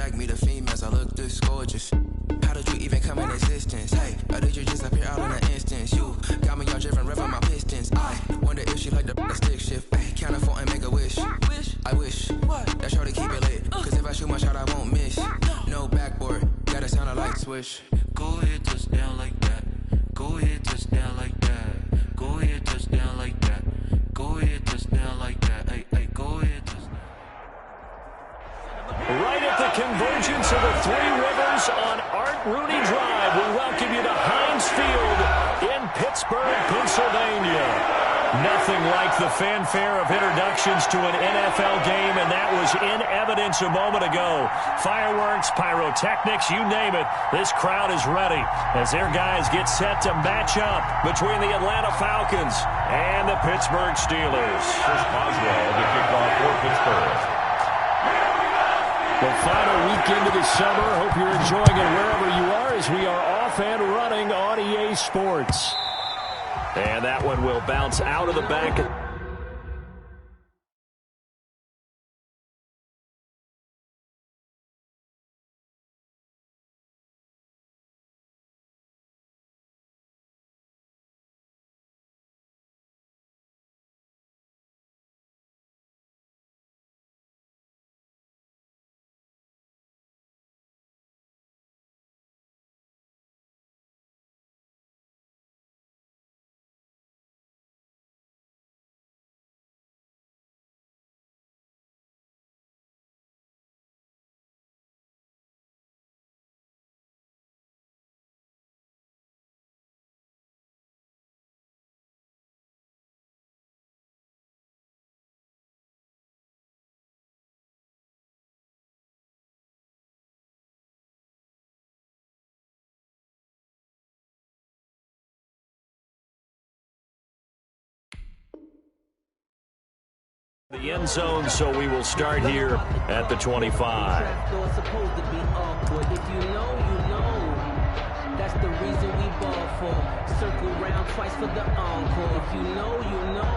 like me, the females, I look this gorgeous. How did you even come in existence? Hey, or did you just appear out in an instance? You got me all driven, revving my pistons. I wonder if she like the stick shift. Hey, count a 4 and make a wish. I wish that shorty keep it lit. Cause if I shoot my shot, I won't miss. No backboard, gotta sound a light switch. Go ahead, touchdown like that. Go ahead, touchdown like that. Go ahead, touchdown like that. Go ahead, touchdown like that. Hey, hey, go ahead, touchdown. Right at the convergence of the Three Rivers on Art Rooney Drive, we welcome you to Heinz Field in Pittsburgh, Pennsylvania. Nothing like the fanfare of introductions to an NFL game, and that was in evidence a moment ago. Fireworks, pyrotechnics, you name it. This crowd is ready as their guys get set to match up between the Atlanta Falcons and the Pittsburgh Steelers. Chris Boswell to kick off for Pittsburgh. The final weekend of the summer. Hope you're enjoying it wherever you are as we are off and running on EA Sports. And that one will bounce out of the back. The end zone, so we will start here at the 25. It's supposed to be awkward. If you know, you know. That's the reason we ball for. Circle round twice for the encore. If you know, you know.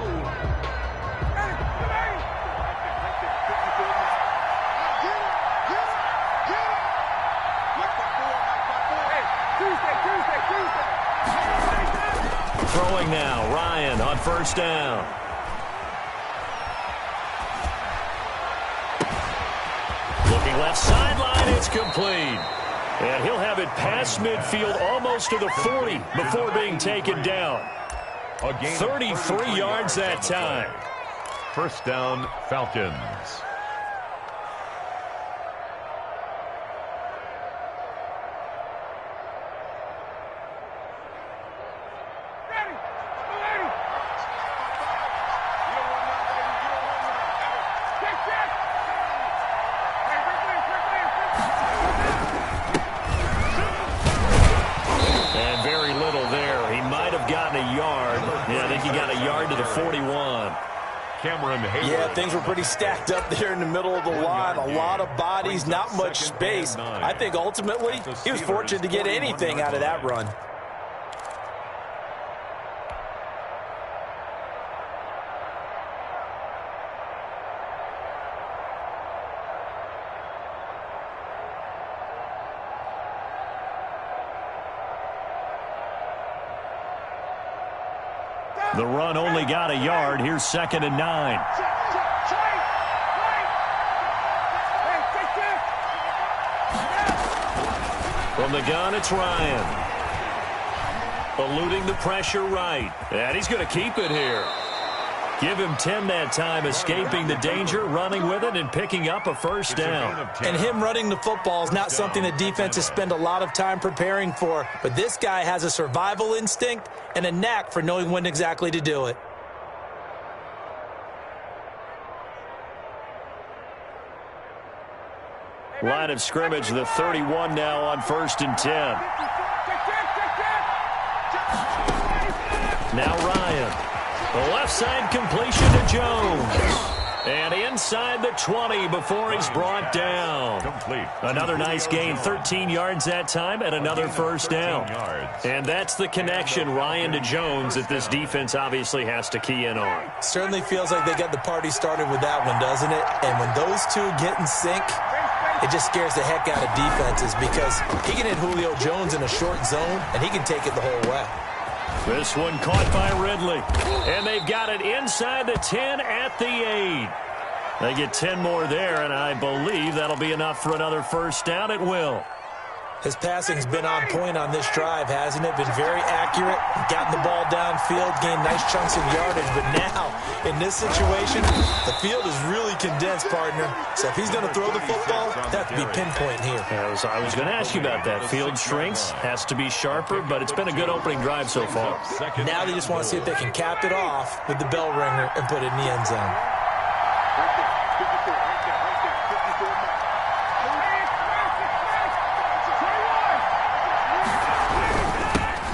Throwing now, Ryan on first down. Looking left sideline, it's complete. And he'll have it past midfield almost to the 40 before being taken down. 33 yards that time. First down, Falcons. Yeah, things were pretty stacked up there in the middle of the line. A lot of bodies, not much space. I think ultimately he was fortunate to get anything out of that run. The run only got a yard. Here's 2nd and 9. From the gun, it's Ryan. Eluding the pressure right. And he's going to keep it here. Give him 10 that time, escaping the danger, running with it, and picking up a first down. And him running the football is not something the defenses spend a lot of time preparing for. But this guy has a survival instinct and a knack for knowing when exactly to do it. Line of scrimmage, the 31 now on 1st and 10. Now Ryan. The left side completion to Jones. And inside the 20 before he's brought down. Complete. Another nice gain, 13 yards that time, and another first down. And that's the connection, Ryan to Jones, that this defense obviously has to key in on. Certainly feels like they got the party started with that one, doesn't it? And when those two get in sync, it just scares the heck out of defenses because he can hit Julio Jones in a short zone, and he can take it the whole way. This one caught by Ridley. And they've got it inside the 10 at the 8. They get 10 more there, and I believe that'll be enough for another first down. It will. His passing's been on point on this drive, hasn't it? Been very accurate, gotten the ball downfield, gained nice chunks of yardage. But now, in this situation, the field is really condensed, partner. So if he's going to throw the football, that has to be pinpoint here. I was going to ask you about that. Field shrinks, has to be sharper, but it's been a good opening drive so far. Now they just want to see if they can cap it off with the bell ringer and put it in the end zone.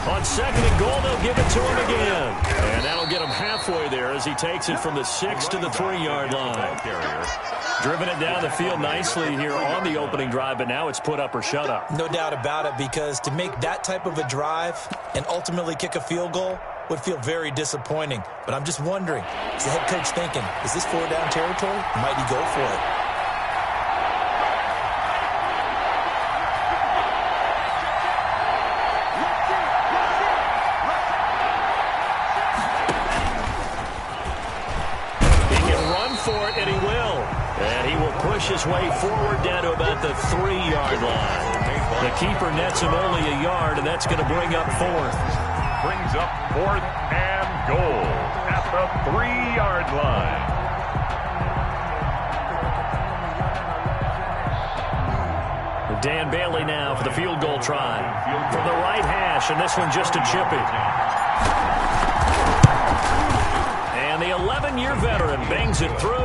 On second and goal, they'll give it to him again. And that'll get him halfway there as he takes it from the 6 to the 3-yard line. Driven it down the field nicely here on the opening drive, but now it's put up or shut up. No doubt about it, because to make that type of a drive and ultimately kick a field goal would feel very disappointing. But I'm just wondering, is the head coach thinking, is this 4-down territory? Might he go for it? And he will. And he will push his way forward down to about the 3-yard line. The keeper nets him only a yard, and that's going to bring up 4th. Brings up 4th and goal at the 3-yard line. Dan Bailey now for the field goal try. From the right hash, and this one just a chippy. And the 11-year veteran bangs it through.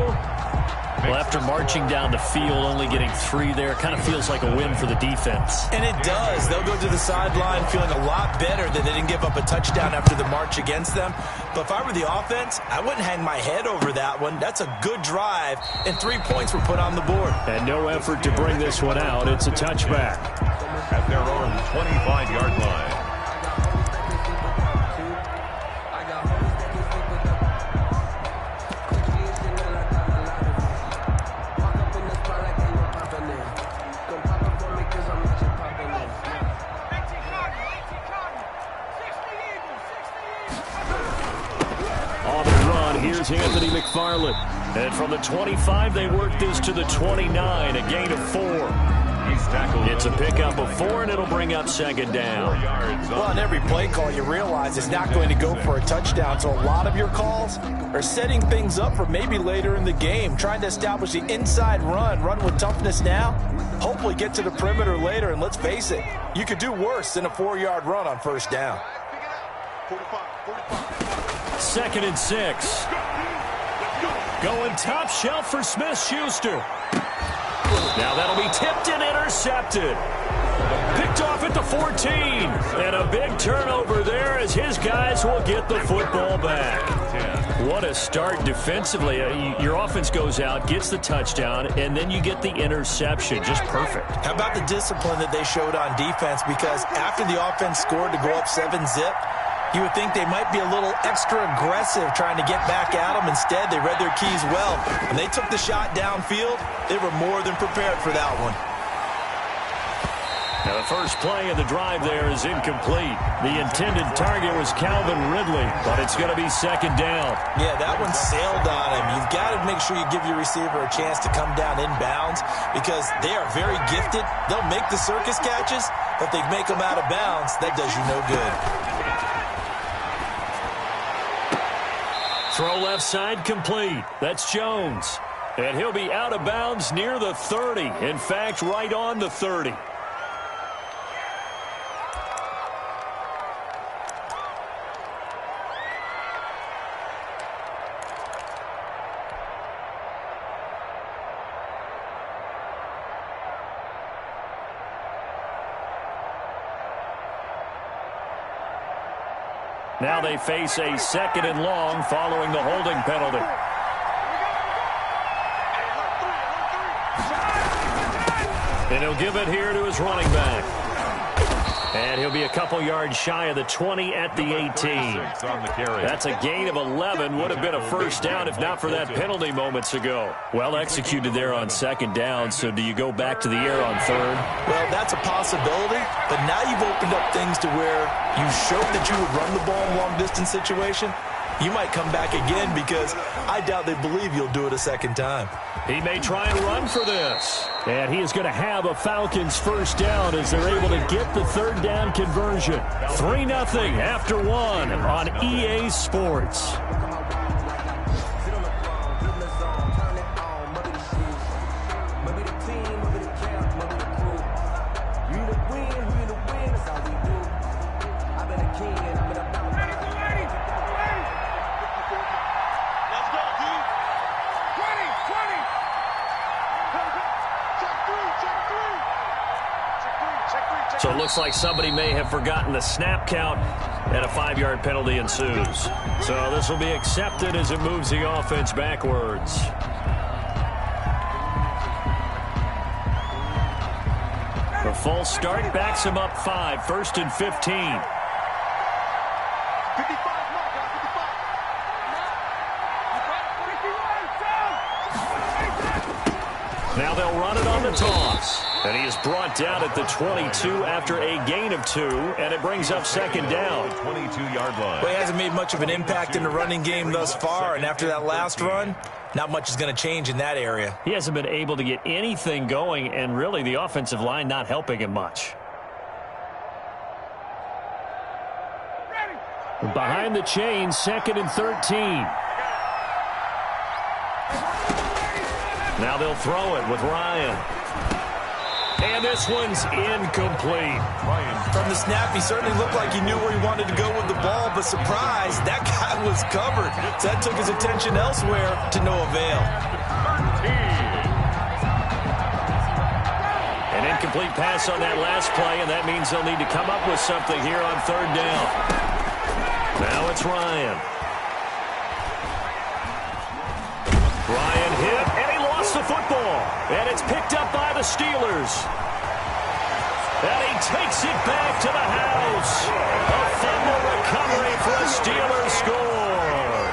Well, after marching down the field, only getting 3 there, kind of feels like a win for the defense. And it does. They'll go to the sideline feeling a lot better that they didn't give up a touchdown after the march against them. But if I were the offense, I wouldn't hang my head over that one. That's a good drive, and 3 points were put on the board. And no effort to bring this one out. It's a touchback. At their own 25-yard line. Here's Anthony McFarland. And from the 25, they work this to the 29, a gain of 4. It's a pickup of 4, and it'll bring up second down. Well, on every play call, you realize it's not going to go for a touchdown. So a lot of your calls are setting things up for maybe later in the game, trying to establish the inside run with toughness now, hopefully get to the perimeter later. And let's face it, you could do worse than a 4-yard run on first down. 2nd and 6. Going top shelf for Smith-Schuster. Now that'll be tipped and intercepted. Picked off at the 14. And a big turnover there as his guys will get the football back. What a start defensively. Your offense goes out, gets the touchdown, and then you get the interception. Just perfect. How about the discipline that they showed on defense? Because after the offense scored to go up 7-zip, you would think they might be a little extra aggressive trying to get back at them. Instead, they read their keys well. When they took the shot downfield, they were more than prepared for that one. Now the first play of the drive there is incomplete. The intended target was Calvin Ridley, but it's going to be second down. Yeah, that one sailed on him. You've got to make sure you give your receiver a chance to come down inbounds because they are very gifted. They'll make the circus catches, but they make them out of bounds. That does you no good. Throw left side complete. That's Jones. And he'll be out of bounds near the 30. In fact, right on the 30. Now they face a 2nd and long following the holding penalty. And he'll give it here to his running back. And he'll be a couple yards shy of the 20 at the 18. That's a gain of 11. Would have been a first down if not for that penalty moments ago. Well executed there on second down. So do you go back to the air on third? Well, that's a possibility. But now you've opened up things to where you showed that you would run the ball in a long-distance situation. You might come back again because I doubt they believe you'll do it a second time. He may try and run for this. And he is going to have a Falcons first down as they're able to get the third down conversion. 3-0 after one on EA Sports. So it looks like somebody may have forgotten the snap count, and a 5-yard penalty ensues. So this will be accepted as it moves the offense backwards. The false start backs him up 5, 1st and 15. Now they'll run it on the toss. And he is brought down at the 22 after a gain of 2, and it brings up second down. 22-yard line. Well, he hasn't made much of an impact in the running game thus far, and after that last run, not much is going to change in that area. He hasn't been able to get anything going, and really the offensive line not helping him much. Behind the chains, 2nd and 13. Now they'll throw it with Ryan. And this one's incomplete. From the snap, he certainly looked like he knew where he wanted to go with the ball, but surprise, that guy was covered. So that took his attention elsewhere to no avail. An incomplete pass on that last play, and that means they'll need to come up with something here on third down. Now it's Ryan. Ryan hit, and he lost the football. And it's picked up by the Steelers. And he takes it back to the house. A fumble recovery for a Steelers score.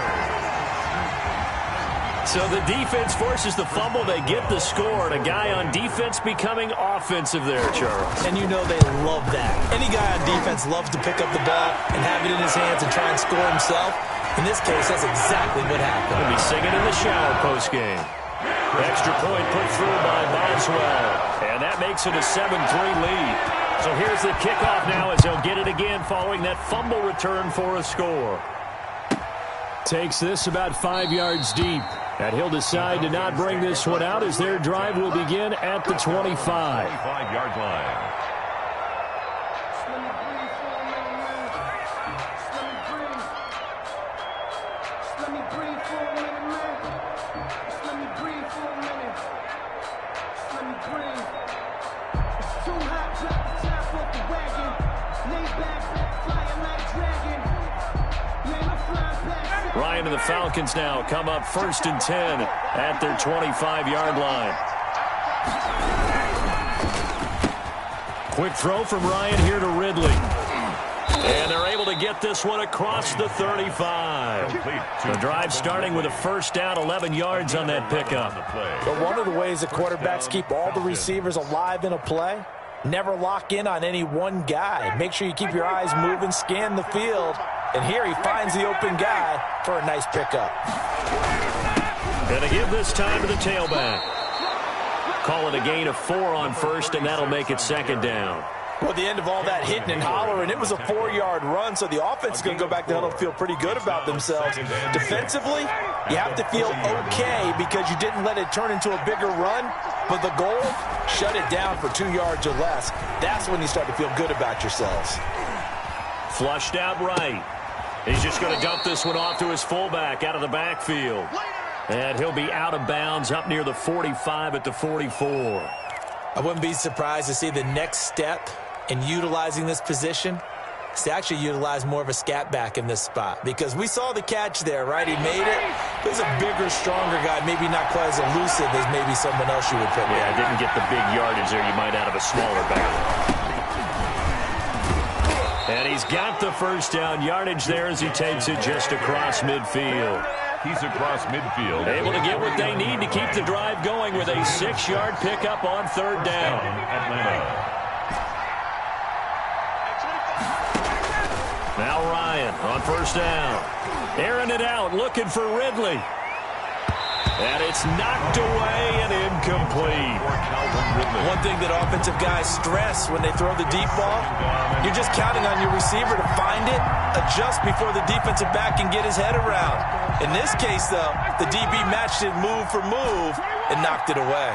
So the defense forces the fumble. They get the score. And a guy on defense becoming offensive there, Charles. And you know they love that. Any guy on defense loves to pick up the ball and have it in his hands and try and score himself. In this case, that's exactly what happened. He'll be singing in the shower postgame. Extra point put through by Boswell. And that makes it a 7-3 lead. So here's the kickoff now as they'll get it again following that fumble return for a score. Takes this about 5 yards deep. And he'll decide to not bring this one out as their drive will begin at the 25. 25-yard line. Ryan and the Falcons now come up 1st and 10 at their 25-yard line. Quick throw from Ryan here to Ridley. And they're able to get this one across the 35. The drive starting with a first down, 11 yards on that pickup. But one of the ways that quarterbacks keep all the receivers alive in a play, never lock in on any one guy. Make sure you keep your eyes moving, scan the field. And here he finds the open guy for a nice pickup. And to give this time to the tailback. Call it a gain of 4 on first, and that'll make it second down. Well, at the end of all that hitting and hollering, it was a 4-yard run, so the offense is going to go back to huddle and feel pretty good about themselves. Defensively, you have to feel okay because you didn't let it turn into a bigger run, but the goal, shut it down for 2 yards or less. That's when you start to feel good about yourselves. Flushed out right. He's just going to dump this one off to his fullback out of the backfield. And he'll be out of bounds up near the 45 at the 44. I wouldn't be surprised to see the next step in utilizing this position is to actually utilize more of a scat back in this spot. Because we saw the catch there, right? He made it. There's a bigger, stronger guy, maybe not quite as elusive as maybe someone else you would put there. Yeah, didn't get the big yardage there you might out of a smaller back. And he's got the first down yardage there as he takes it just across midfield. He's across midfield. Able to get what they need to keep the drive going with a 6-yard pickup on third down. Atlanta. Now Ryan on first down. Airing it out, looking for Ridley. And it's knocked away and incomplete. One thing that offensive guys stress when they throw the deep ball, you're just counting on your receiver to find it, adjust before the defensive back can get his head around. In this case, though, the DB matched it move for move and knocked it away.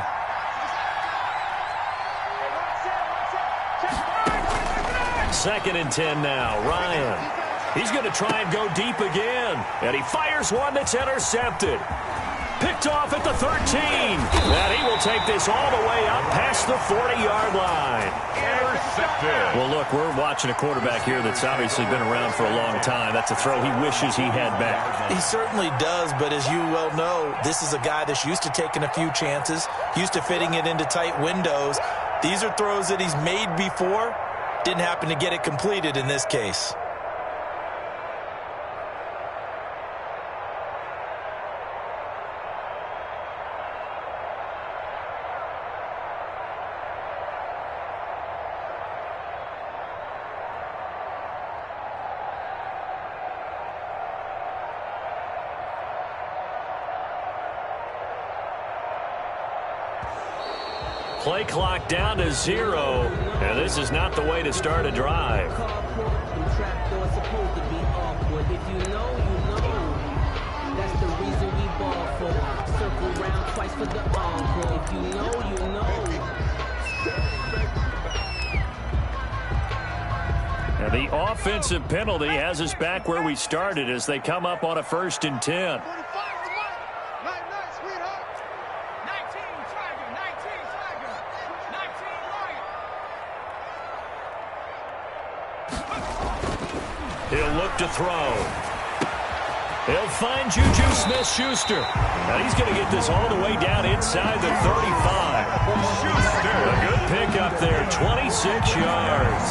Second and 10 now. Ryan. He's going to try and go deep again. And he fires one that's intercepted. Picked off at the 13. And he will take this all the way up past the 40-yard line. Intercepted. Well, look, we're watching a quarterback here that's obviously been around for a long time. That's a throw he wishes he had back. He certainly does, but as you well know, this is a guy that's used to taking a few chances, used to fitting it into tight windows. These are throws that he's made before. Didn't happen to get it completed in this case. Play clock down to 0, and this is not the way to start a drive. That's the reason we ball for. Circle round twice for the encore. If you know, you know. And the offensive penalty has us back where we started as they come up on a 1st and 10. He'll look to throw. He'll find Juju Smith-Schuster. And he's going to get this all the way down inside the 35. A good pickup there, 26 yards.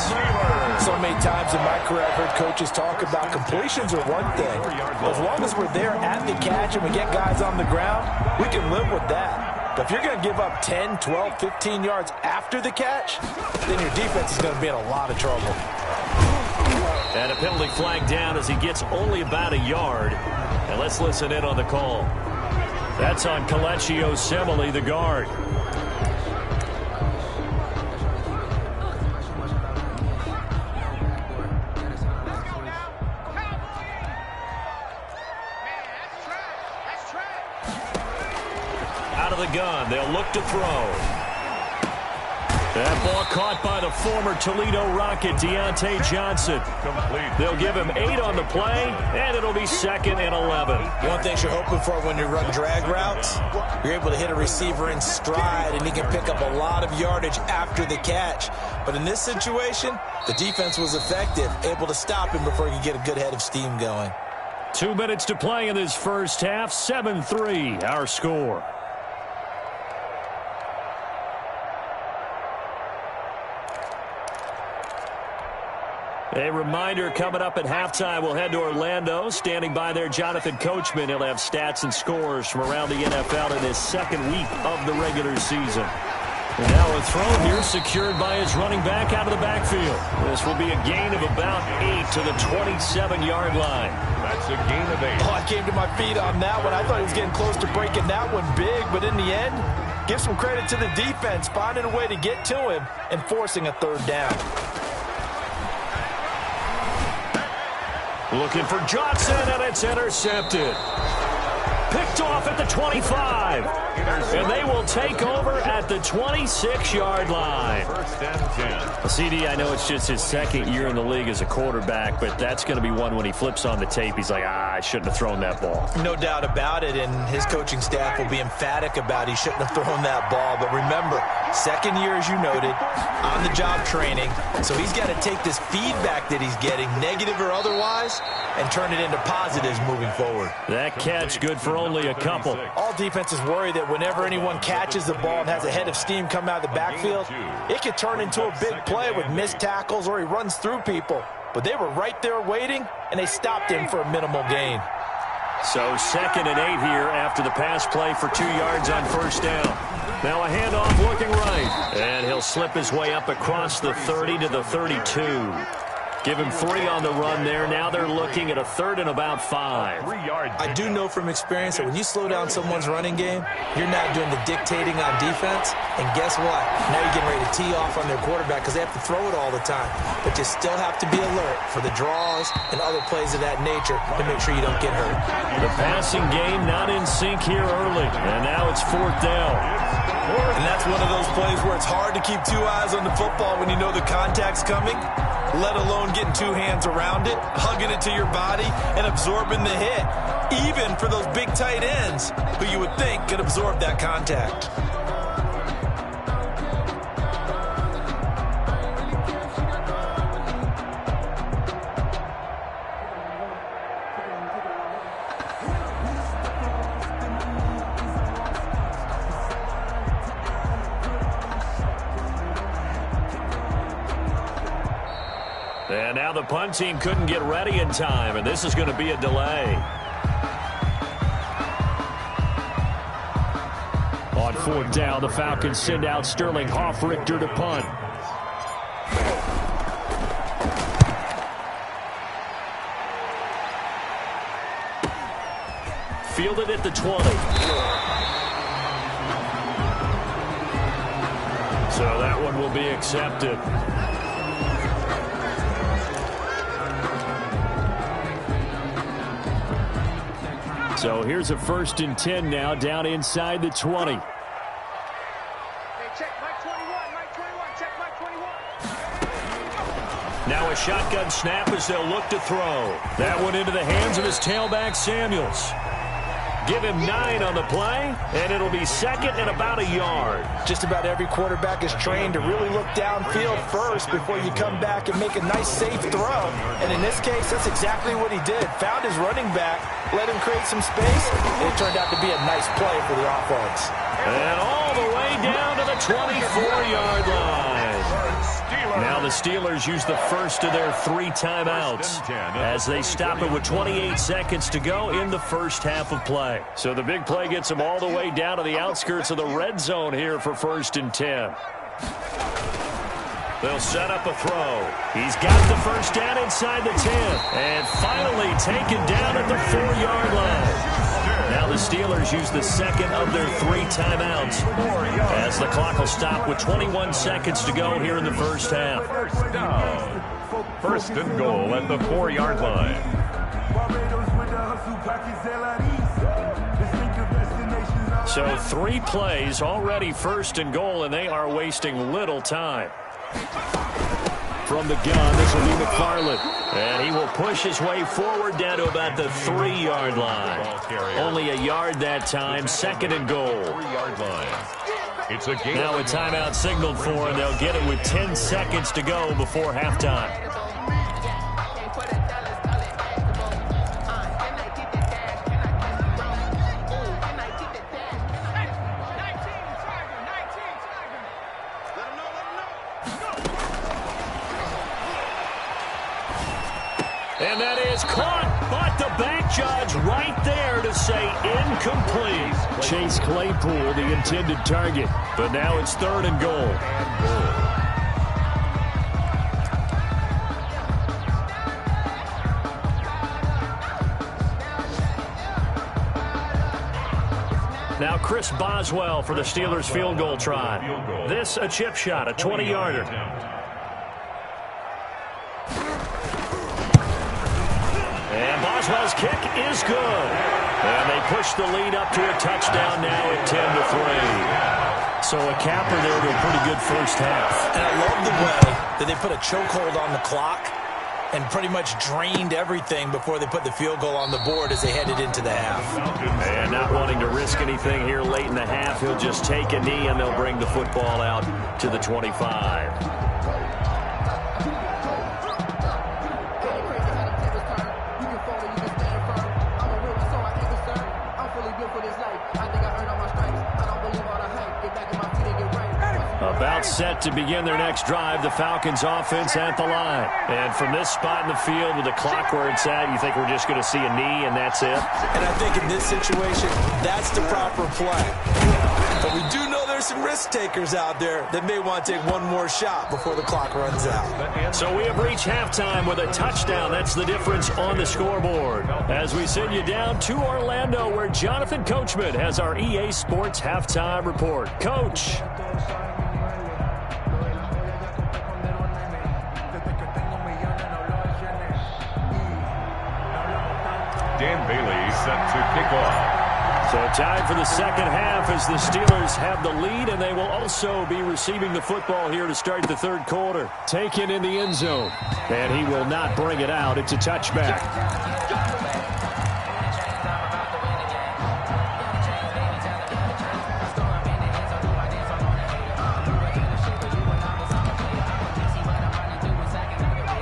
So many times in my career I've heard coaches talk about completions are one thing. As long as we're there at the catch and we get guys on the ground, we can live with that. But if you're going to give up 10, 12, 15 yards after the catch, then your defense is going to be in a lot of trouble. And a penalty flag down as he gets only about a yard. And let's listen in on the call. That's on Kelechi Osemele, the guard. Out of the gun, they'll look to throw. That ball caught by the former Toledo Rocket, Deontay Johnson. Complete. They'll give him 8 on the play, and it'll be 2nd and 11. One thing you're hoping for when you run drag routes, you're able to hit a receiver in stride, and he can pick up a lot of yardage after the catch. But in this situation, the defense was effective, able to stop him before he could get a good head of steam going. 2 minutes to play in this first half, 7-3, our score. A reminder, coming up at halftime, we'll head to Orlando. Standing by there, Jonathan Coachman. He'll have stats and scores from around the NFL in his 2nd week of the regular season. And now a throw here secured by his running back out of the backfield. This will be a gain of about 8 to the 27-yard line. That's a gain of 8. Oh, I came to my feet on that one. I thought he was getting close to breaking that one big, but in the end, give some credit to the defense, finding a way to get to him and forcing a 3rd down. Looking for Johnson, and it's intercepted. Picked off at the 25. And they will take over at the 26-yard line. 1st and 10. CD, I know it's just his 2nd year in the league as a quarterback, but that's going to be one when he flips on the tape. He's like, I shouldn't have thrown that ball. No doubt about it, and his coaching staff will be emphatic about he shouldn't have thrown that ball. But remember, 2nd year, as you noted, on-the-job training. So he's got to take this feedback that he's getting, negative or otherwise, and turn it into positives moving forward. That catch good for only a couple. All defenses worry that whenever anyone catches the ball and has a head of steam come out of the backfield, it could turn into a big play with missed tackles or he runs through people. but they were right there waiting, and they stopped him for a minimal gain. So 2nd and 8 here after the pass play for 2 yards on first down. Now a handoff looking right. And he'll slip his way up across the 30 to the 32. Give him 3 on the run there. Now they're looking at a 3rd and about 5. I do know from experience that when you slow down someone's running game, you're not doing the dictating on defense. And guess what? Now you're getting ready to tee off on their quarterback because they have to throw it all the time. But you still have to be alert for the draws and other plays of that nature to make sure you don't get hurt. The passing game not in sync here early. And now it's 4th down. And that's one of those plays where it's hard to keep 2 eyes on the football when you know the contact's coming, let alone getting 2 hands around it, hugging it to your body, and absorbing the hit, even for those big tight ends who you would think could absorb that contact. And now the punt team couldn't get ready in time, and this is going to be a delay. On 4th down, the Falcons send out Sterling Hoffrichter to punt. Fielded at the 20. So that one will be accepted. So here's a 1st and 10 now, down inside the 20. Hey, check Mike 21, Mike 21, check Mike 21. Now a shotgun snap as they'll look to throw. That one into the hands of his tailback, Samuels. Give him 9 on the play, and it'll be 2nd and about a yard. Just about every quarterback is trained to really look downfield first before you come back and make a nice, safe throw. And in this case, that's exactly what he did. Found his running back, let him create some space, and it turned out to be a nice play for the offense. And all the way down to the 24-yard line. Now the Steelers use the first of their 3 timeouts as they stop it with 28 seconds to go in the first half of play. So the big play gets them all the way down to the outskirts of the red zone here for 1st and 10. They'll set up a throw. He's got the first down inside the 10. And finally taken down at the 4-yard line. Now the Steelers use the 2nd of their 3 timeouts as the clock will stop with 21 seconds to go here in the first half. 1st down. 1st and goal at the 4-yard line. So 3 plays already 1st and goal, and they are wasting little time. From the gun, this will be McFarland. And he will push his way forward down to about the 3-yard line. Only a yard that time, 2nd and goal. 3-yard line. It's a game. Now a timeout signaled for, and they'll get it with 10 seconds to go before halftime. And that is caught, but the back judge right there to say incomplete. Chase Claypool, the intended target. But now it's 3rd and goal. Now Chris Boswell for the Steelers field goal try. This a chip shot, a 20-yarder. And Boswell's kick is good. And they push the lead up to a touchdown now at 10-3. So a capper there to a pretty good first half. And I love the way that they put a chokehold on the clock and pretty much drained everything before they put the field goal on the board as they headed into the half. And not wanting to risk anything here late in the half, he'll just take a knee and they'll bring the football out to the 25. About set to begin their next drive, the Falcons offense at the line. And from this spot in the field with the clock where it's at, you think we're just going to see a knee and that's it? And I think in this situation, that's the proper play. But we do know there's some risk takers out there that may want to take one more shot before the clock runs out. So we have reached halftime with a touchdown. That's the difference on the scoreboard. As we send you down to Orlando, where Jonathan Coachman has our EA Sports halftime report. Coach. Dan Bailey set to kick off. So time for the second half as the Steelers have the lead, and they will also be receiving the football here to start the third quarter. Taken in the end zone, and he will not bring it out. It's a touchback.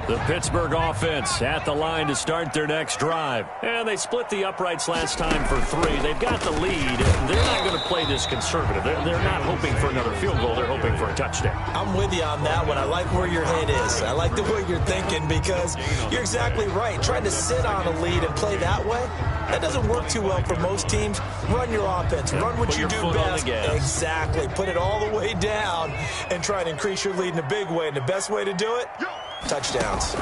The Pittsburgh offense at the line to start their next drive. And they split the uprights last time for 3. They've got the lead. They're not going to play this conservative. They're not hoping for another field goal. They're hoping for a touchdown. I'm with you on that one. I like where your head is. I like the way you're thinking because you're exactly right. Trying to sit on a lead and play that way, that doesn't work too well for most teams. Run your offense. Run what you do best. Exactly. Put it all the way down and try to increase your lead in a big way. And the best way to do it? Touchdowns.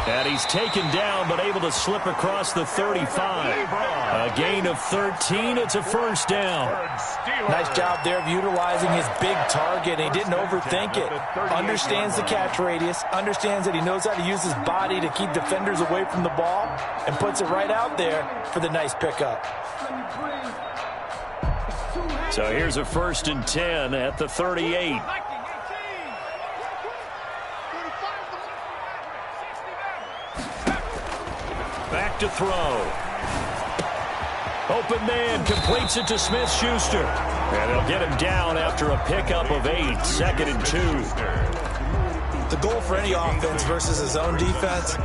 And he's taken down, but able to slip across the 35. A gain of 13. It's a first down. Nice job there of utilizing his big target. He didn't overthink it. Understands the catch radius. Understands that he knows how to use his body to keep defenders away from the ball. And puts it right out there for the nice pickup. So here's a 1st and 10 at the 38. Back to throw. Open man completes it to Smith-Schuster. And they'll get him down after a pickup of 8. 2nd and 2. The goal for any offense versus his own defense,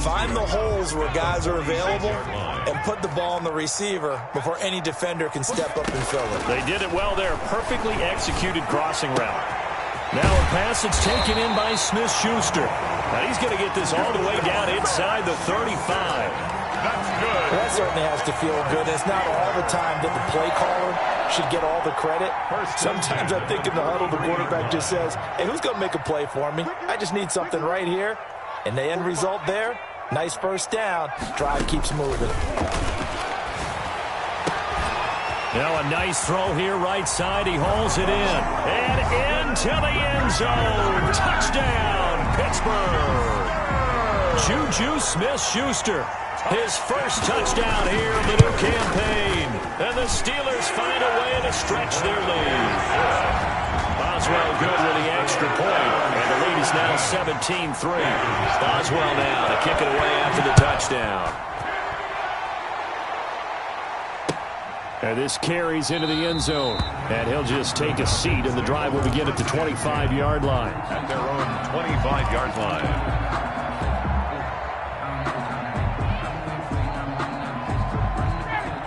find the holes where guys are available and put the ball on the receiver before any defender can step up and fill it. They did it well there. Perfectly executed crossing route. Now a pass that's taken in by Smith-Schuster. Now he's going to get this all the way down inside the 35. That's good. Well, that certainly has to feel good. It's not all the time that the play caller should get all the credit. Sometimes I think in the huddle, the quarterback just says, hey, who's going to make a play for me? I just need something right here. And the end result there, nice first down. Drive keeps moving. Now a nice throw here right side. He hauls it in. And into the end zone. Touchdown, Pittsburgh. Juju Smith-Schuster. His first touchdown here of the new campaign. And the Steelers find a way to stretch their lead. Boswell good with the extra point. And the lead is now 17-3. Boswell now to kick it away after the touchdown. And this carries into the end zone. And he'll just take a seat, and the drive will begin at the 25-yard line. At their own 25-yard line.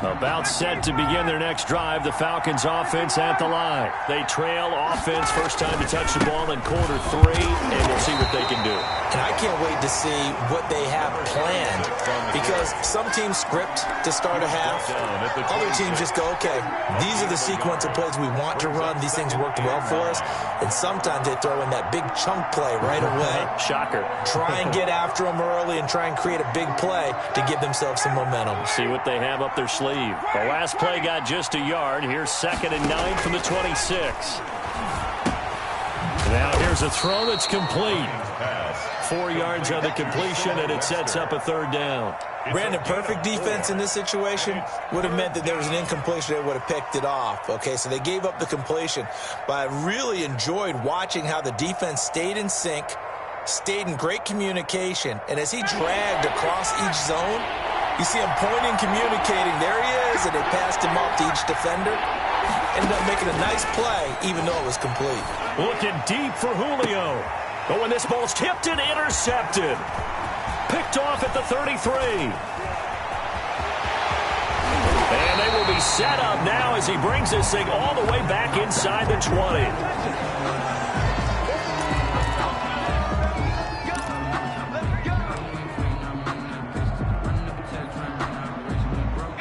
About set to begin their next drive, the Falcons offense at the line. They trail offense, first time to touch the ball in quarter 3, and we'll see what they can do. And I can't wait to see what they have planned, because some teams script to start a half. Other teams just go, okay, these are the sequence of plays we want to run. These things worked well for us. And sometimes they throw in that big chunk play right away. Shocker. Try and get after them early and try and create a big play to give themselves some momentum. See what they have up their sleeve. The last play got just a yard. Here's 2nd and 9 from the 26. Now here's a throw that's complete. 4 yards on the completion, and it sets up a 3rd down. Brandon, perfect defense in this situation would have meant that there was an incompletion. They would have picked it off. Okay, so they gave up the completion. But I really enjoyed watching how the defense stayed in sync, stayed in great communication, and as he dragged across each zone, you see him pointing, communicating. There he is, and they passed him off to each defender. Ended up making a nice play, even though it was complete. Looking deep for Julio. But when this ball's tipped and intercepted. Picked off at the 33. And they will be set up now as he brings this thing all the way back inside the 20.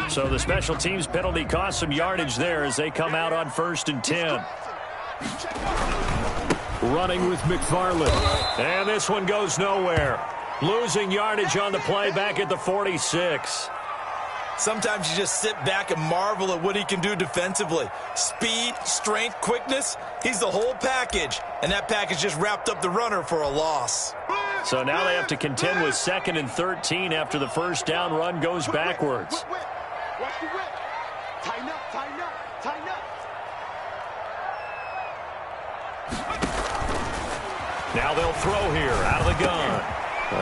So the special teams penalty cost some yardage there as they come out on 1st and 10. Running with McFarland. And this one goes nowhere. Losing yardage on the play back at the 46. Sometimes you just sit back and marvel at what he can do defensively. Speed, strength, quickness, he's the whole package. And that package just wrapped up the runner for a loss. So now they have to contend with 2nd and 13 after the first down run goes backwards. Watch the whip. Tighten up, tighten up, tighten up. Now they'll throw here out of the gun.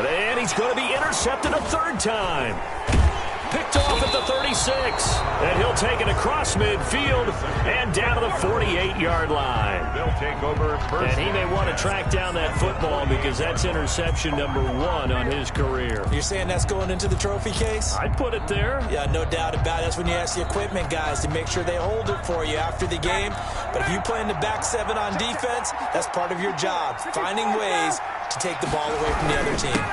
And he's going to be intercepted a 3rd time. Picked off at the 36. And he'll take it across midfield and down to the 48-yard line. They'll take over first. And he may want to track down that football because that's interception number 1 on his career. You're saying that's going into the trophy case? I'd put it there. Yeah, no doubt about it. That's when you ask the equipment guys to make sure they hold it for you after the game. But if you play in the back 7 on defense, that's part of your job, finding ways to take the ball away from the other team.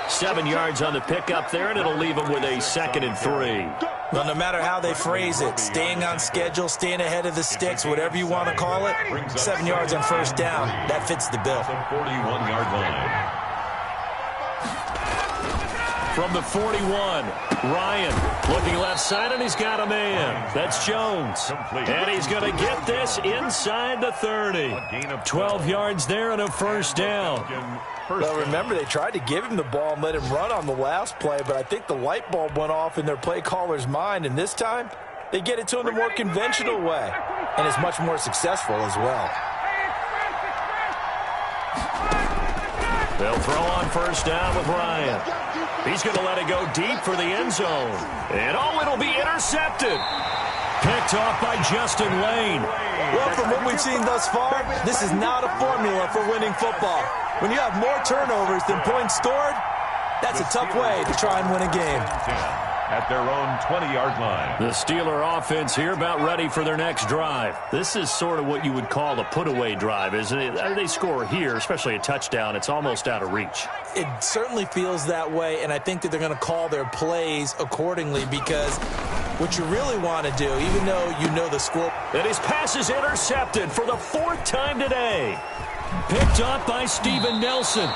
7 yards on the pickup there, and it'll leave them with a 2nd and 3. Well, no matter how they phrase it, staying on schedule, staying ahead of the sticks, whatever you want to call it, 7 yards on 1st down, that fits the bill. 41-yard line. From the 41, Ryan looking left side, and he's got a man. That's Jones. And he's going to get this inside the 30. 12 yards there and a 1st down. Well, remember, they tried to give him the ball and let him run on the last play, but I think the light bulb went off in their play caller's mind, and this time they get it to him the more conventional way, and it's much more successful as well. They'll throw on 1st down with Ryan. He's going to let it go deep for the end zone. And, it'll be intercepted. Picked off by Justin Lane. Well, from what we've seen thus far, this is not a formula for winning football. When you have more turnovers than points scored, that's a tough way to try and win a game. At their own 20-yard line. The Steeler offense here about ready for their next drive. This is sort of what you would call a put-away drive, isn't it? They score here, especially a touchdown, it's almost out of reach. It certainly feels that way, and I think that they're going to call their plays accordingly because what you really want to do, even though you know the score. And his pass is intercepted for the 4th time today. Picked up by Steven Nelson.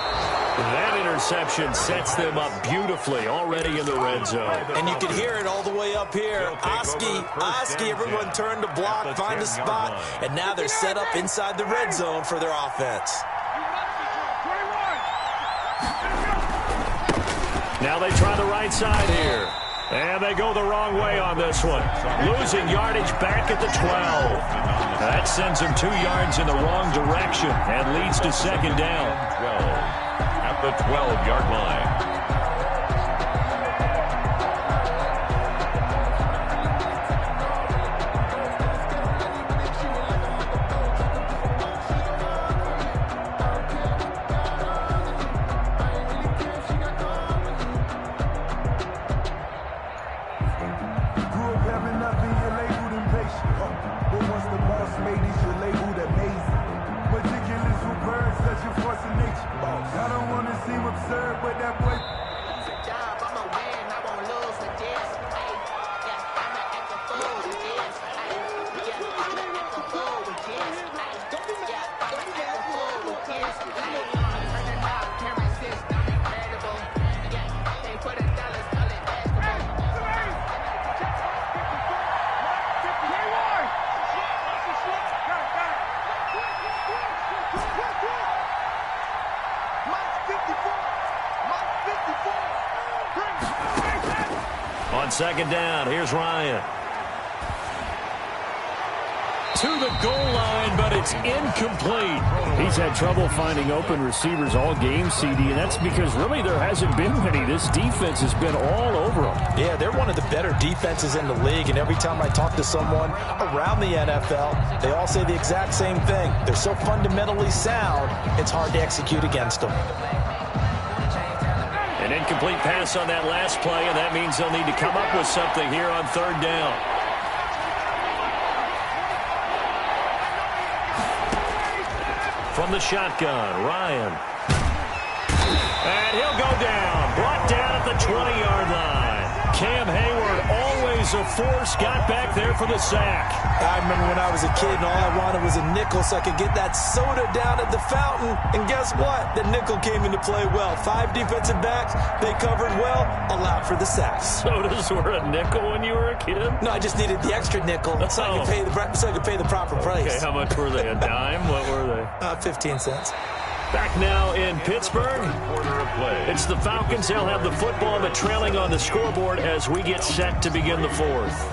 That interception sets them up beautifully already in the red zone. And you can hear it all the way up here. Oski, everyone turned to block, find a spot, and now they're set up inside the red zone for their offense. Now they try the right side here. And they go the wrong way on this one. Losing yardage back at the 12. That sends them 2 yards in the wrong direction and leads to 2nd down. 12 at the 12-yard line. On 2nd down, here's Ryan. To the goal line, but it's incomplete. He's had trouble finding open receivers all game, CD, and that's because really there hasn't been many. This defense has been all over them. Yeah, they're one of the better defenses in the league, and every time I talk to someone around the NFL, they all say the exact same thing. They're so fundamentally sound, it's hard to execute against them. And An incomplete pass on that last play, and that means they'll need to come up with something here on third down. From the shotgun, Ryan. And he'll go down. Brought down at the 20-yard line. Cam Hayward, always a force, got back there for the sack. I remember when I was a kid and all I wanted was a nickel so I could get that soda down at the fountain. And guess what? The nickel came into play well. 5 defensive backs, they covered well, allowed for the sacks. Sodas were a nickel when you were a kid? No, I just needed the extra nickel so I could pay the proper price. Okay, how much were they? A dime? What were they? 15 cents. Back now in Pittsburgh. It's the Falcons. They'll have the football, but trailing on the scoreboard as we get set to begin the fourth.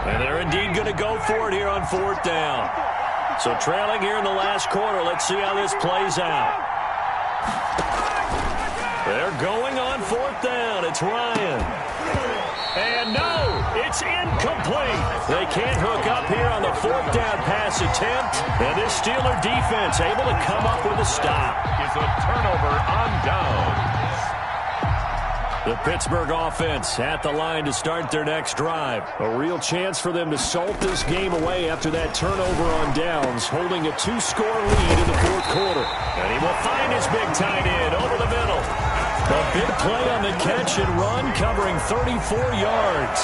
And they're indeed going to go for it here on fourth down. So trailing here in the last quarter. Let's see how this plays out. They're going on fourth down. It's Ryan. And no, it's incomplete. They can't hook up here on the fourth down pass attempt. And this Steeler defense able to come up with a stop. It's a turnover on down. The Pittsburgh offense at the line to start their next drive. A real chance for them to salt this game away after that turnover on downs, holding a 2-score lead in the fourth quarter. And he will find his big tight end over the middle. A big play on the catch and run, covering 34 yards.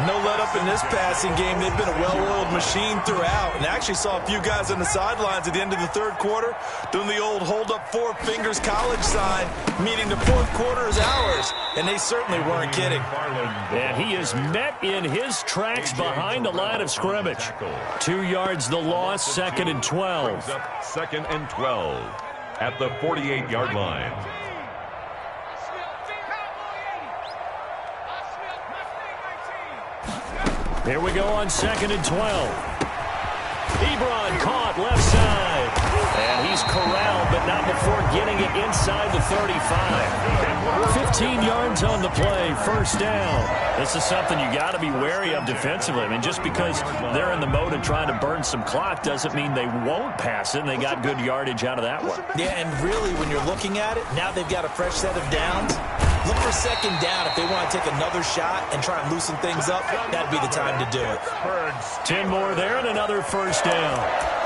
No let up in this passing game. They've been a well-oiled machine throughout. And I actually saw a few guys on the sidelines at the end of the third quarter doing the old hold up 4 fingers college sign, meaning the fourth quarter is ours. And they certainly weren't kidding. And he is met in his tracks behind the line of scrimmage. 2 yards the loss, 2nd and 12. 2nd and 12 at the 48-yard line. Here we go on 2nd and 12. Ebron caught left side. And he's corralled, but not before getting it inside the 35. 15 yards on the play, first down. This is something you got to be wary of defensively. I mean, just because they're in the mode of trying to burn some clock doesn't mean they won't pass it, and they got good yardage out of that one. Yeah, and really, when you're looking at it, now they've got a fresh set of downs. Look for second down. If they want to take another shot and try and loosen things up, that'd be the time to do it. 10 more there and another first down.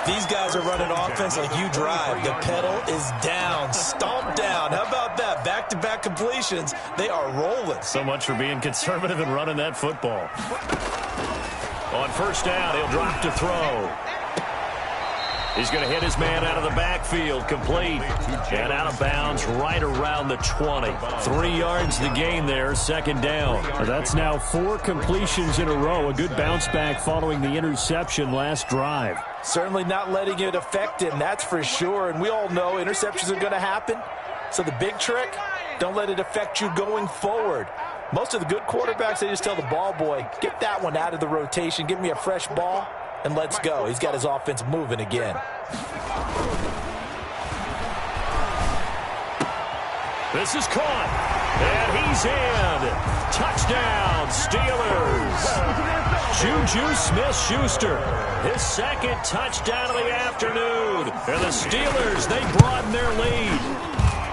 These guys are running offense like you drive. The pedal is down, stomped down. How about that? Back-to-back completions. They are rolling. So much for being conservative and running that football. On first down, he'll drop to throw. He's going to hit his man out of the backfield, complete, and out of bounds right around the 20. 3 yards the gain there, second down. That's now 4 completions in a row. A good bounce back following the interception last drive. Certainly not letting it affect him, that's for sure. And we all know interceptions are going to happen. So the big trick, don't let it affect you going forward. Most of the good quarterbacks, they just tell the ball boy, get that one out of the rotation, give me a fresh ball, and let's go. He's got his offense moving again. This is caught, and he's in. Touchdown, Steelers. Juju Smith-Schuster, his second touchdown of the afternoon. And the Steelers, they broaden their lead.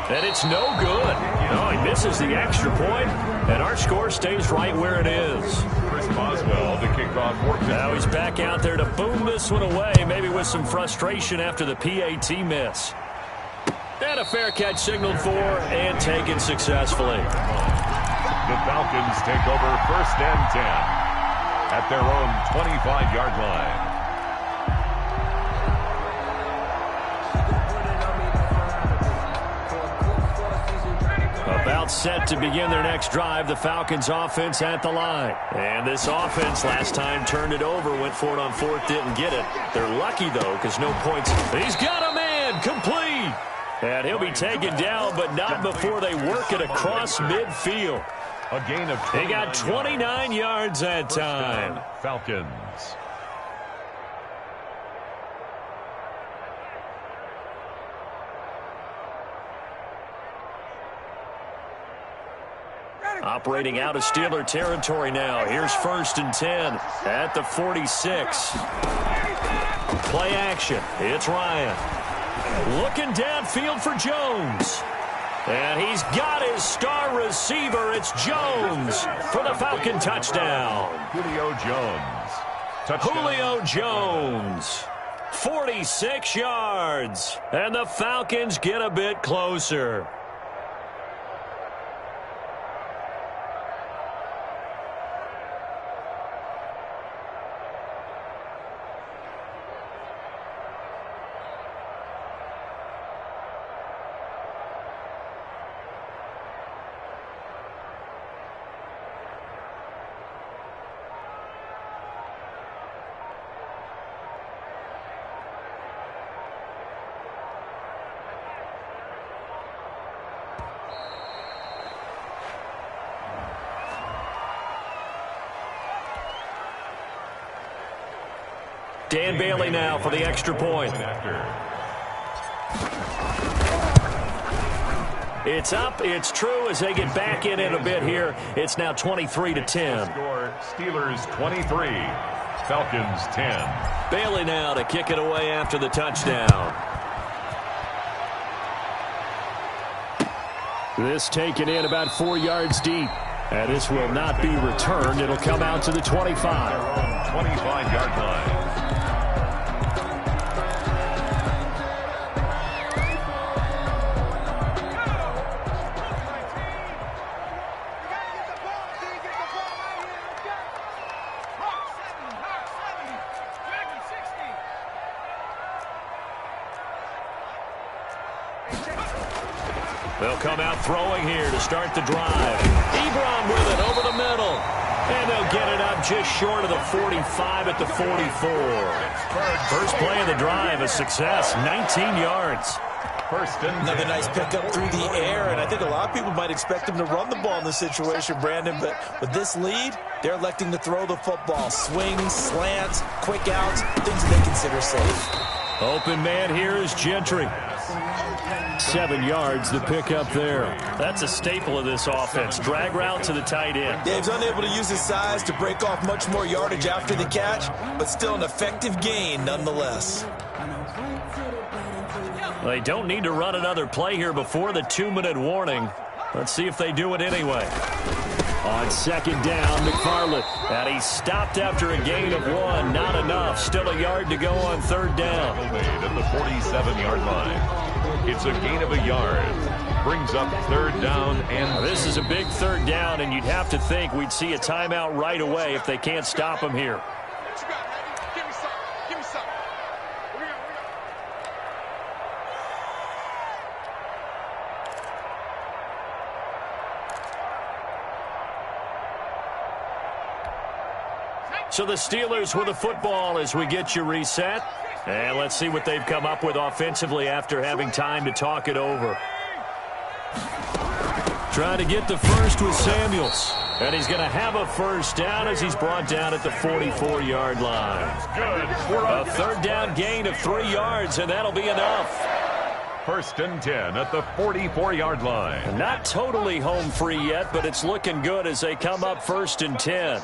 And it's no good. No, he misses the extra point, and our score stays right where it is. Chris Boswell, the kickoff for now he's back out there to boom this one away, maybe with some frustration after the PAT miss. And a fair catch signaled for and taken successfully. The Falcons take over 1st and 10 at their own 25-yard line. About set to begin their next drive, the Falcons offense at the line. And this offense last time turned it over, went for it on 4th, didn't get it. They're lucky, though, because no points. He's got a man, complete. And he'll be taken down, but not before they work it across midfield. A gain of he got 29 yards that time. Falcons. Operating out of Steeler territory now. Here's 1st and 10 at the 46. Play action. It's Ryan. Looking downfield for Jones. And he's got his star receiver. It's Jones for the Falcon touchdown. Julio Jones. Touchdown. Julio Jones. 46 yards. And the Falcons get a bit closer. Dan Bailey now for the extra point. It's up. It's true as they get back in it a bit here. It's now 23-10. Score, Steelers 23, Falcons 10. Bailey now to kick it away after the touchdown. This taken in about 4 yards deep. And this will not be returned. It'll come out to the 25. 25-yard line. They'll come out throwing here to start the drive. Ebron with it over the middle. And they'll get it up just short of the 45 at the 44. First play of the drive, a success, 19 yards. Another nice pickup through the air, and I think a lot of people might expect him to run the ball in this situation, Brandon, but with this lead, they're electing to throw the football. Swings, slants, quick outs, things that they consider safe. Open man here is Gentry. 7 yards to pick up there. That's a staple of this offense. Drag route to the tight end. Dave's unable to use his size to break off much more yardage after the catch, but still an effective gain nonetheless. They don't need to run another play here before the 2-minute warning. Let's see if they do it anyway. On second down, McFarland. And he stopped after a gain of 1. Not enough. Still a yard to go on third down. Made at the 47-yard line. It's a gain of a yard. Brings up third down. And this is a big third down, and you'd have to think we'd see a timeout right away if they can't stop him here. So the Steelers with the football as we get you reset. And let's see what they've come up with offensively after having time to talk it over. Trying to get the first with Samuels. And he's going to have a first down as he's brought down at the 44-yard line. A third down gain of 3 yards, and that'll be enough. First and 10 at the 44-yard line. Not totally home free yet, but it's looking good as they come up 1st and 10.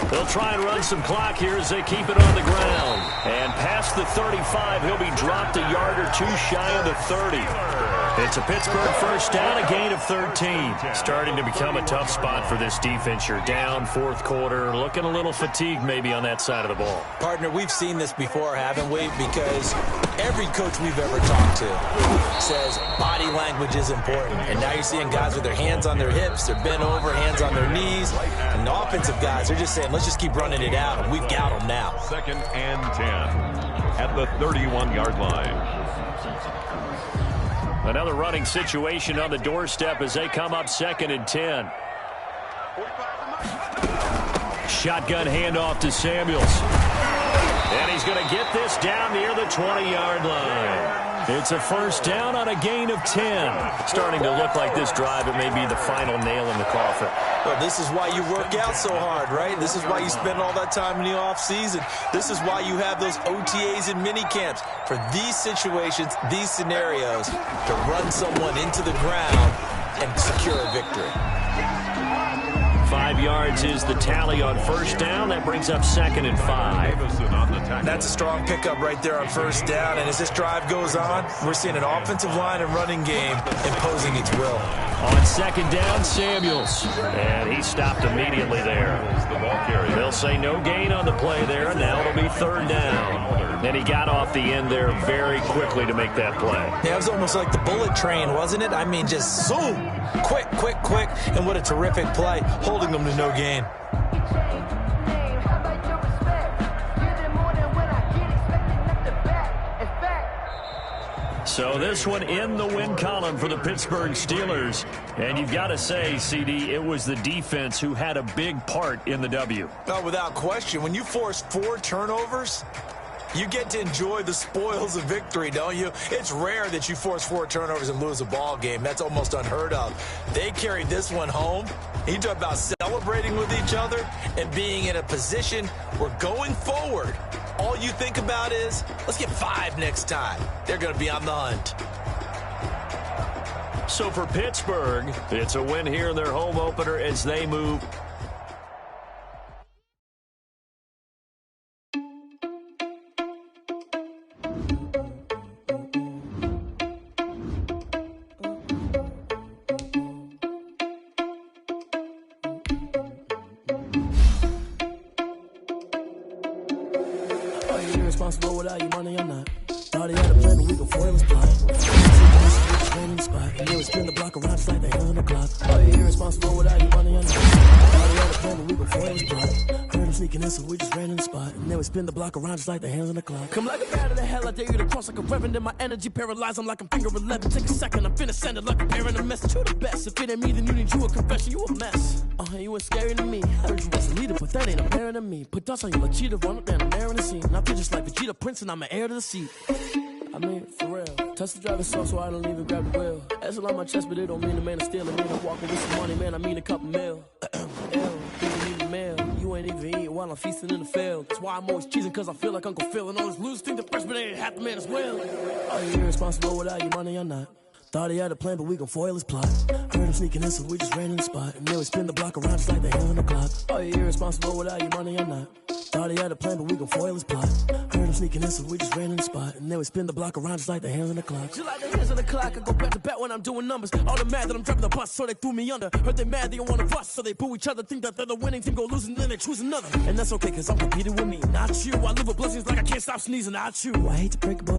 They'll try and run some clock here as they keep it on the ground. And past the 35, he'll be dropped a yard or 2 shy of the 30. It's a Pittsburgh first down, a gain of 13. Starting to become a tough spot for this defense. You're down 4th quarter, looking a little fatigued maybe on that side of the ball. Partner, we've seen this before, haven't we? Because every coach we've ever talked to says body language is important. And now you're seeing guys with their hands on their hips, they're bent over, hands on their knees. And the offensive guys, they're just saying, let's just keep running it out, and we've got them now. 2nd and 10 at the 31-yard line. Another running situation on the doorstep as they come up 2nd and 10. Shotgun handoff to Samuels. And he's going to get this down near the 20-yard line. It's a first down on a gain of 10. Starting to look like this drive, it may be the final nail in the coffin. Well, this is why you work out so hard, right? This is why you spend all that time in the offseason. This is why you have those OTAs and mini camps for these situations, these scenarios, to run someone into the ground and secure a victory. 5 yards is the tally on first down. That brings up 2nd and 5. That's a strong pickup right there on first down. And as this drive goes on, we're seeing an offensive line and running game imposing its will. On 2nd down, Samuels. And he stopped immediately there. They'll say no gain on the play there. Now it'll be 3rd down. And he got off the end there very quickly to make that play. Yeah, it was almost like the bullet train, wasn't it? I mean, just zoom. Quick, quick, quick. And what a terrific play, holding them to no gain. So this one in the win column for the Pittsburgh Steelers. And you've got to say, CD, it was the defense who had a big part in the W. No, without question. When you force 4 turnovers, you get to enjoy the spoils of victory, don't you? It's rare that you force 4 turnovers and lose a ball game. That's almost unheard of. They carried this one home. You talk about celebrating with each other and being in a position where going forward, all you think about is, let's get 5 next time. They're going to be on the hunt. So for Pittsburgh, it's a win here in their home opener as they move. Responsible without your money or not. Thought he had a plan, but we gon' foil his plot. Random spot, and then we spin the block around just like the hand on the clock. Oh, you're irresponsible without your money or not. Thought he had a plan, but we gon' foil his plot. Heard him sneaking in, so we just ran in the spot, and then we spin the block around just like the hands on the clock. Come like a bat of the hell, I dare you to cross like a reverend, and my energy paralyzed. I'm like I'm finger 11. Take a second, I'm finna send it like a bearing a message to the best. If it ain't me, then you need you a confession. You a mess. You ain't scary to me. Heard you was a leader, but that ain't apparent to me. Put dust on you like cheetah, run up down I'm there in the scene. I feel just like Vegeta Prince, and I'm an heir to the seat. I mean, for real. Touch the driver's source so I don't even grab the wheel. That's on my chest, but it don't mean the man is stealing. I mean, I'm walking with some money, man. I mean a couple mil. You ain't even mail. You ain't even eating while I'm feasting in the field. That's why I'm always cheesing, cause I feel like Uncle Phil. And all those losers think the freshman ain't half the man as well. Are you irresponsible without your money or not? Thought he had a plan, but we gon' foil his plot. Heard him sneaking in, so we just ran in the spot. And then we spin the block around just like the hand on the clock. Are you irresponsible without your money or not? Thought he had a plan, but we gon' foil his plot. Heard him sneaking in, so we just ran in the spot. And then we spin the block around just like the hands on the clock. Just like the hands on the clock, I go back to back when I'm doing numbers. All the mad that I'm driving the bus, so they threw me under. Heard they mad, they don't wanna bust, so they boo each other. Think that they're the winning team, go losing, then they choose another. And that's okay, cause I'm competing with me, not you. I live with blessings like I can't stop sneezing, not you. I hate to break a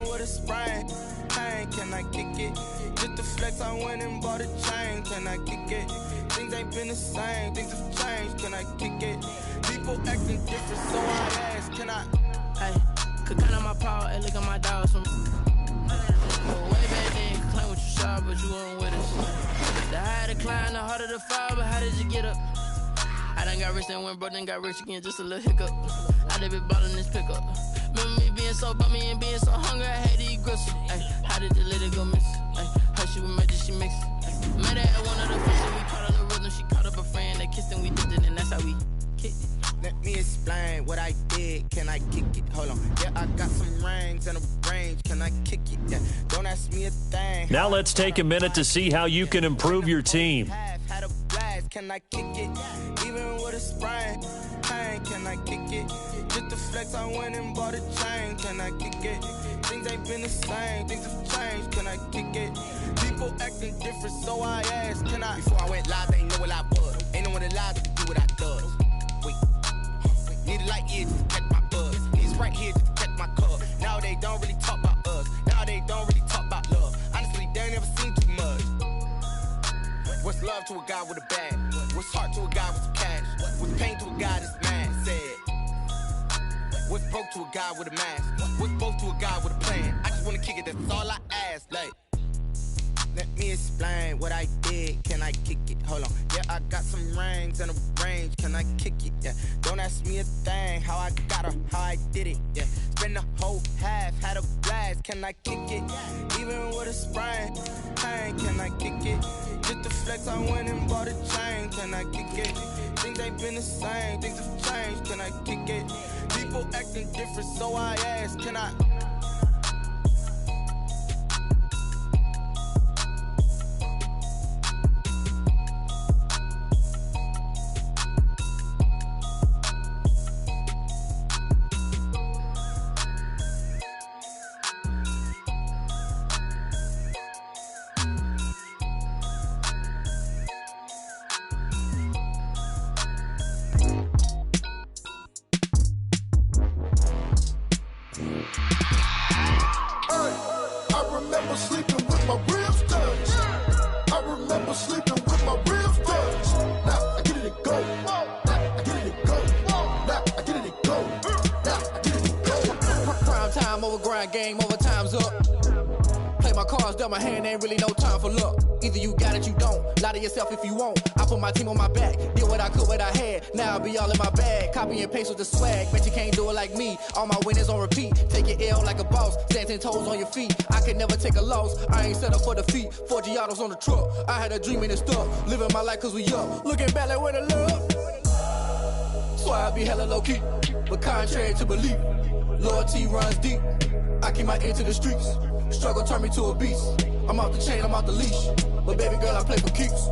with a sprain, pain, can I kick it? Just the flex, I went and bought a chain, can I kick it? Things ain't been the same, things have changed, can I kick it? People acting different, so I ask, can I? Hey, could count on my power, and look at my dogs from way back then, claim what you saw, but you weren't with us. The higher the climb, the harder the fall, but how did you get up? I done got rich, then went broke, then got rich again, just a little hiccup. I done been ballin' this pickup. Remember me being so bummy and being so hungry, I had to eat gristle. Ay, how did the lady go miss? Ay, how she was made, she mixed. Met her at one of the fishes, we caught on the rhythm, she caught up a friend, they kissed and we dipped it, and that's how we kicked it. Let me explain what I did, can I kick it? Hold on, yeah, I got some rings and a range, can I kick it? Yeah, don't ask me a thing. Now let's take a minute to see how you can improve your team. Had a blast, can I kick it? Even with a sprain, pain, can I kick it? Just the flex, I went and bought a chain, can I kick it? Things ain't been the same, things have changed, can I kick it? People acting different, so I asked, can I? Before I went live, they ain't know what I was. Ain't no one alive that could do what I does. Wait, need a light year to catch my buzz. These right right here to protect my cup. Now they don't really talk about us. Now they don't really talk about love. Honestly, they ain't never seen too much. What's love to a guy with a bag? What's heart to a guy with some cash? What's pain to a guy that's mad? Said. What's broke to a guy with a mask? What's both to a guy with a plan? I just wanna kick it, that's all I ask. Like, let me explain what I did. Can I kick it? Hold on. Yeah, I got some rings and a range. Can I kick it? Yeah. Don't ask me a thing. How I got her, how I did it. Yeah. Spend the whole half, had a blast. Can I kick it? Even with a sprain. Pain, can I kick it? Just to flex, I went and bought a chain. Can I kick it? Things ain't been the same. Things have changed. Can I kick it? People acting different, so I ask, can I? Game over, time's up. Play my cards, dealt my hand, ain't really no time for luck. Either you got it, you don't. Lie to yourself if you won't. I put my team on my back, did what I could, what I had. Now I'll be all in my bag. Copy and paste with the swag. Bet you can't do it like me. All my winners on repeat. Take your L like a boss. Stand 10 toes on your feet. I could never take a loss. I ain't set up for defeat. 4 Giottos on the truck. I had a dream and it stuck. Living my life cause we up. Looking back like where the love. So I be hella low key. But contrary to belief, loyalty runs deep. I keep my ear to the streets. Struggle turned me to a beast. I'm off the chain, I'm off the leash. But baby girl, I play for keeps.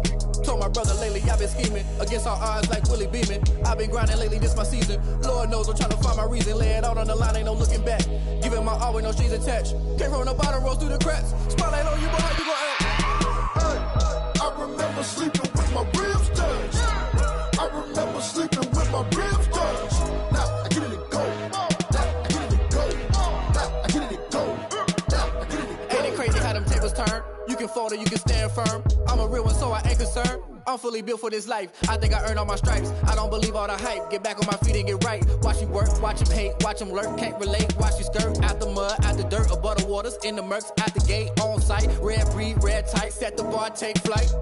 Told my brother lately, I've been scheming. Against all odds like Willie Beeman. I've been grinding lately, this my season. Lord knows I'm trying to find my reason. Lay it out on the line, ain't no looking back. Giving my all with no strings attached. Came from the bottom, rose through the cracks. Spotlight on you, but how you gon' act? I remember sleeping with my ribs touched. I remember sleeping with my ribs touched. Now I get it and go. Turn. You can fold or you can stand firm. I'm a real one, so I ain't concerned. I'm fully built for this life. I think I earned all my stripes. I don't believe all the hype. Get back on my feet and get right. Watch you work, watch him hate, watch him lurk. Can't relate, watch you skirt. Out the mud, out the dirt, above the waters, in the murks, out the gate, on site. Red breed, red tight, set the bar, take flight.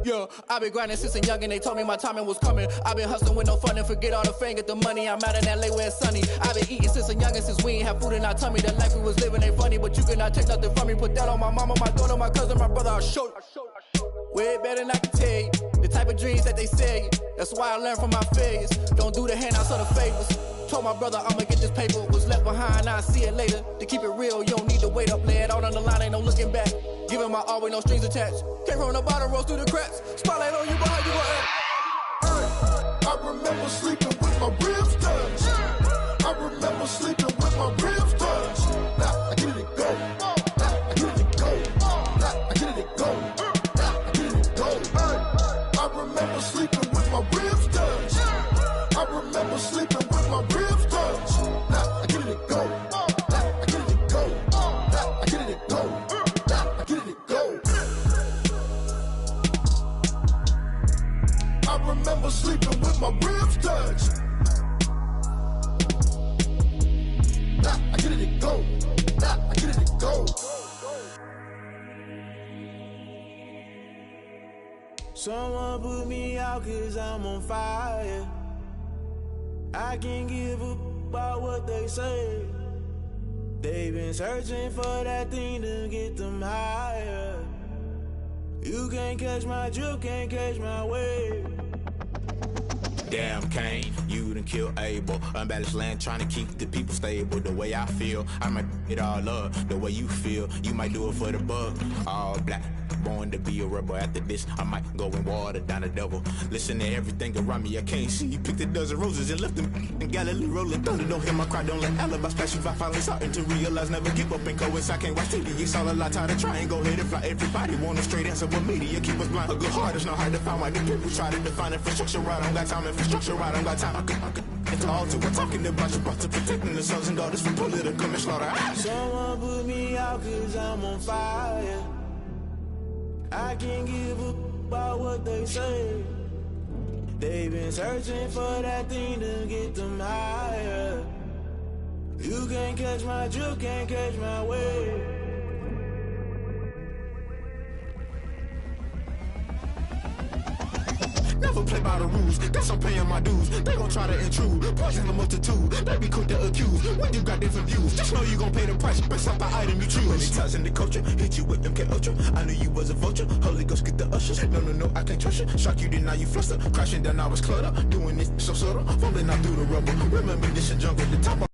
Yeah, I've been grinding since a youngin', they told me my timing was coming. I've been hustling with no fun and forget all the fame, get the money. I'm out in LA where it's sunny. I've been eating since a youngin', since we ain't have food in our tummy. The life we was living ain't funny, but you cannot take nothing from me. Put that on my mama, my daughter, my cousin, my brother, I'll show you. Way better than I can tell you. The type of dreams that they sell you. That's why I learned from my failures. Don't do the handouts or the favors. Told my brother I'ma get this paper. Was left behind, I'll see it later. To keep it real, you don't need to wait up. Lay it out on the line, ain't no looking back. Giving my all with no strings attached. Came from the bottom, rose through the cracks. Spotlight on you, but how you gon' act? I remember sleeping with my ribs touched. I remember sleeping with my ribs touched. Now I get it and go. Now I get it and go. Now I get it and go. Now I get it and go. I remember sleeping with my ribs touched. I remember sleeping with my ribs touched. Now I get it and go. Now I get it and go. Now I get it and go. Now I get it and go. I remember sleeping with my ribs touched. Now I get it and go. Now I get it and go. Someone put me out cause I'm on fire. I can't give up about what they say. They've been searching for that thing to get them higher. You can't catch my drift, can't catch my wave. Damn Kane, you done killed Abel. Unbalanced land trying to keep the people stable. The way I feel, I might it all up. The way you feel, you might do it for the buck. All black, born to be a rebel. After this, I might go and water down the devil. Listen to everything around me, I can't see. You picked a dozen roses and left them in Galilee rolling thunder. Don't hear my cry, don't let alibis pass you by. Finally starting to realize, never give up and coincide. Can't watch TV, it's all a lot. Time to try and go ahead and fly. Everybody want a straight answer, but media keep us blind. A good heart is not hard to find. Why the people try to define infrastructure right? I don't got time, infrastructure right? I don't got time. It's all to we're talking about your brother, protecting the sons and daughters from political manslaughter. Someone put me out cause I'm on fire. I can't give up about what they say. They've been searching for that thing to get them higher. You can't catch my drift, can't catch my wave. Never play by the rules, guess I'm paying my dues. They gon' try to intrude, poison the multitude. They be quick to accuse when you got different views. Just know you gon' pay the price based off the item you choose. Many ties in the culture, hit you with MK Ultra. I knew you was a vulture, Holy Ghost get the ushers. No, I can't trust you. Shock you, then now you fluster. Crashing down, I was clutter. Doing this so subtle, fumbling out through the rubble. Remember this a jungle, the top